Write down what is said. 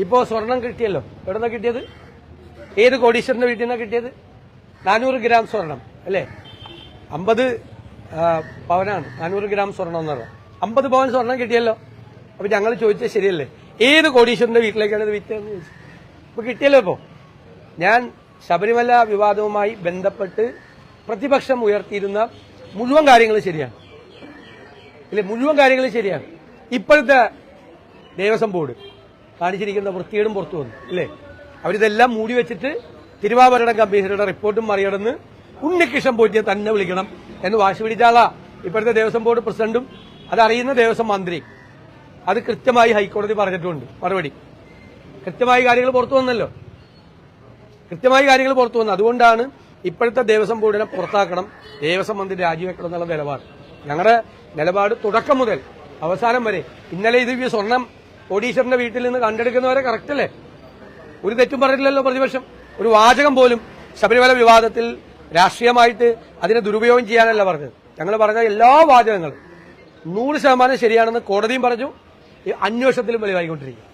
ഇപ്പോൾ സ്വർണം കിട്ടിയല്ലോ. എവിടെ നിന്നാണ് കിട്ടിയത്? ഏത് കോടീശ്വരന്റെ വീട്ടിൽ നിന്നാണ് കിട്ടിയത്? 400 ഗ്രാം സ്വർണം അല്ലേ? 50 പവനാണ് 400 ഗ്രാം സ്വർണം എന്ന് പറഞ്ഞാൽ. 50 പവൻ സ്വർണം കിട്ടിയല്ലോ. അപ്പൊ ഞങ്ങൾ ചോദിച്ചത് ശരിയല്ലേ? ഏത് കോടീശ്വരന്റെ വീട്ടിലേക്കാണ് ഇത് വിറ്റതെന്ന് ചോദിച്ചു. ഇപ്പൊ കിട്ടിയല്ലോ. ഇപ്പോ ഞാൻ ശബരിമല വിവാദവുമായി ബന്ധപ്പെട്ട് പ്രതിപക്ഷം ഉയർത്തിയിരുന്ന മുഴുവൻ കാര്യങ്ങളും ശരിയാണ് ഇല്ലേ? മുഴുവൻ കാര്യങ്ങളും ശരിയാണ്. ഇപ്പോഴത്തെ ദേവസ്വം ബോർഡ് കാണിച്ചിരിക്കുന്ന വൃത്തികേടും പുറത്തു വന്നു ഇല്ലേ? അവരിതെല്ലാം മൂടി വെച്ചിട്ട് തിരുവാഭരണ കമ്മീഷനുടെ റിപ്പോർട്ടും മറികടന്ന് ഉണ്ണികൃഷ്ണൻ പോറ്റിയെ തന്നെ വിളിക്കണം എന്ന് വാശി പിടിച്ചാളാ ഇപ്പോഴത്തെ ദേവസ്വം ബോർഡ് പ്രസിഡന്റും അതറിയുന്ന ദേവസ്വം മന്ത്രി. അത് കൃത്യമായി ഹൈക്കോടതി പറഞ്ഞിട്ടുണ്ട്. മറുപടി കൃത്യമായി കാര്യങ്ങൾ പുറത്തു വന്നല്ലോ. കൃത്യമായി കാര്യങ്ങൾ പുറത്തു വന്നു. അതുകൊണ്ടാണ് ഇപ്പോഴത്തെ ദേവസ്വം ബോർഡിനെ പുറത്താക്കണം, ദേവസ്വം മന്ത്രി രാജിവെക്കണം എന്നുള്ള നിലപാട്. ഞങ്ങളുടെ നിലപാട് തുടക്കം മുതൽ അവസാനം വരെ. ഇന്നലെ ഇത് സ്വർണം കോടീശ്വരന്റെ വീട്ടിൽ നിന്ന് കണ്ടെടുക്കുന്നവരെ കറക്റ്റല്ലേ? ഒരു തെറ്റും പറഞ്ഞിട്ടില്ലല്ലോ പ്രതിപക്ഷം. ഒരു വാചകം പോലും ശബരിമല വിവാദത്തിൽ രാഷ്ട്രീയമായിട്ട് അതിനെ ദുരുപയോഗം ചെയ്യാനല്ല പറഞ്ഞത്. ഞങ്ങൾ പറഞ്ഞ എല്ലാ വാചകങ്ങളും 100% ശരിയാണെന്ന് കോടതിയും പറഞ്ഞു, അന്വേഷണത്തിലും വെളിവായിക്കൊണ്ടിരിക്കും.